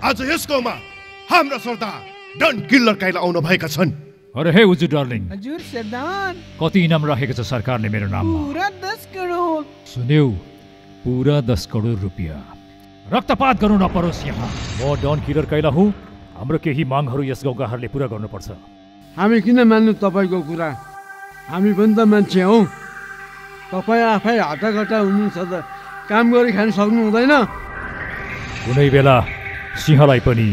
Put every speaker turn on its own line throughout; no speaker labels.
आज यस गाउँमा हाम्रा सरदार डन किल्लर काइला आउनु भएका छन्।
अरे हे उजु डार्लिङ,
हजुर सरदार।
कति इनाम राखेको छ सरकारले मेरो नाममा?
पुरा 10 करोड।
सुन्यौ, पुरा 10 करोड रुपियाँ। रक्तपात गर्नु नपरोस् यहाँ। म डन किलर काइला हुँ। हाम्रो केही मागहरू यस गाउँकाहरूले पुरा गर्नुपर्छ।
हामी किन मान्नु तपाईँको कुरा? हामी पनि त मान्छे हौ। तपाईँ आफै हाटाघाटा हुनुहुन्छ त काम गरी खान सक्नु हुँदैन?
कुनै बेला सिंहलाई पनि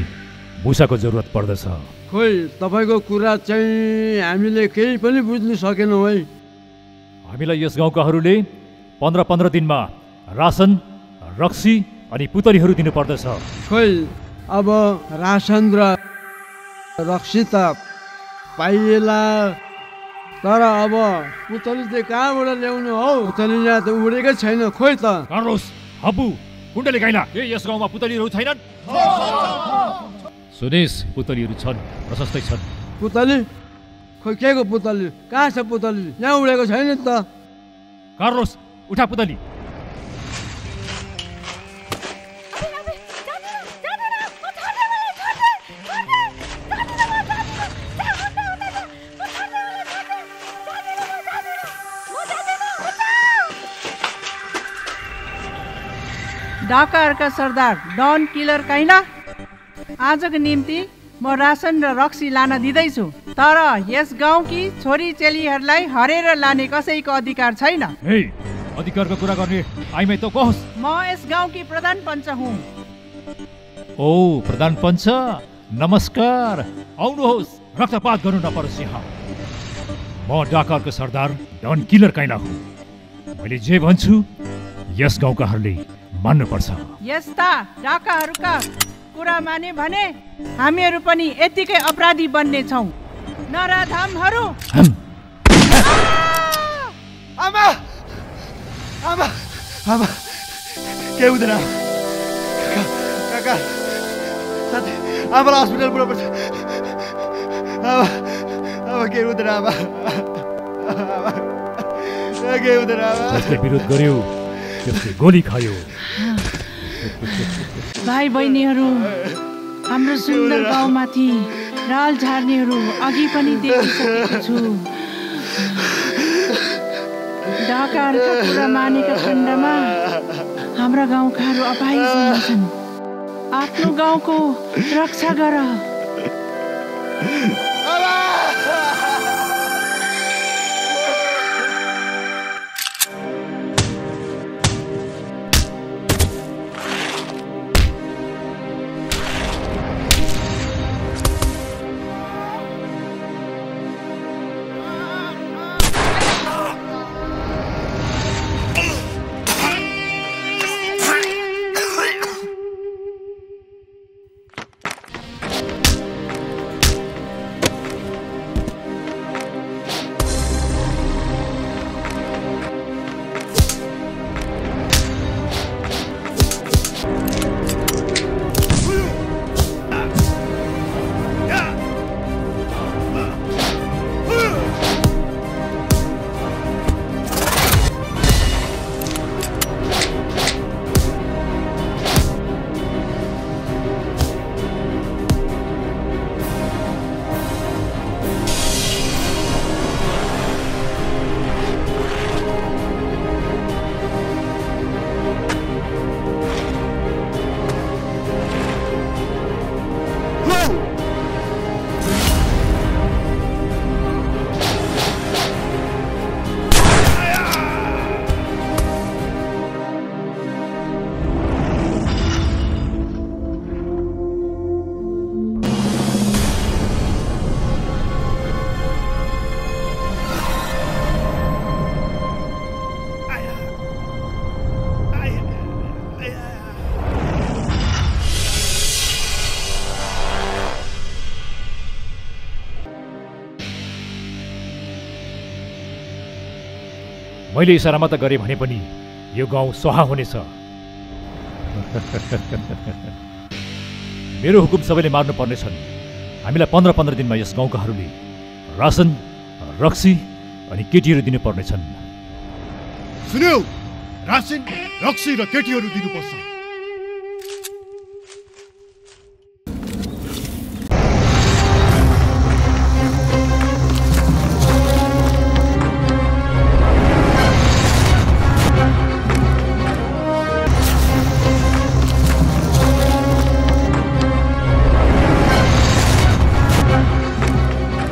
भुसाको जरुरत पर्दछ।
खोइ तपाईँको कुरा चाहिँ हामीले केही पनि बुझ्नु सकेनौँ है।
हामीलाई यस गाउँकाहरूले 15-15 दिनमा रासन, रक्सी अनि पुतलीहरू दिनु पर्दछ।
खोइ अब रासन र रक्सी त पाइएला, तर अब पुतली चाहिँ कहाँबाट ल्याउनु हौ? पुतली यहाँ त उडेकै छैन। खोइ त
कार्लोस, हब्बु, कुण्डली काइला, के यस गाउँमा पुतलीहरू छैनन्? सुनिस, पुतलीहरू छन्, प्रशस्तै छन्।
पुतली? खोइ के को पुतली? कहाँ छ पुतली? यहाँ उडेको छैन नि त।
कार्लोस, उठा पुतली।
डाकाहरूका सरदार डन किलर काइला, आजको निम्ति म रासन र रक्सी लान दिँदैछु, तर यस गाउँकी छोरी चेलीहरूलाई हरेर लाने कसैको अधिकार छैन।
हे, अधिकारको कुरा गर्ने आइमै त कहोस्।
म यस गाउँकी प्रधान पञ्च हुँ।
ओ प्रधान पञ्च, नमस्कार, आउनुहोस्। रक्तपात गर्नु नपरोस् यहाँ। म डाकाहरूको सरदार डन किलर काइला हुँ। मैले जे भन्छु यस गाउँकाहरूले मान्नुपर्छ।
यस्ता डाकाहरूका कुरा माने भने हामीहरू पनि यतिकै अपराधी बन्ने छौँ। नराधमहरू!
आमा आमा आमा के हुँदैन? काका साथी, आमालाई हस्पिटल पुऱ्याउनु पर्छ। आमा आमा के हुँदैन? आमा आमा के हुँदैन? आमा
जसले विरोध गर्यो त्यसले गोली खायो।
भाइ बहिनीहरू, हाम्रो सुन्दर गाउँमाथि राल झार्नेहरू अघि पनि देखिसकेको छु। डाकाहरूका कुरा मानेका खण्डमा हाम्रा गाउँकाहरू अपाहिज हुन्छन्। आफ्नो गाउँको रक्षा गर।
मैले इसारा मात्र गरेँ भने पनि यो गाउँ स्वाहा हुनेछ। मेरो हुकुम सबैले मार्नु पर्नेछन्। हामीलाई 15-15 दिनमा यस गाउँकाहरूले रासन, रक्सी अनि केटीहरू दिनु पर्नेछन्।
सुन्यौ, रासन, रक्सी र केटीहरू दिनुपर्छ।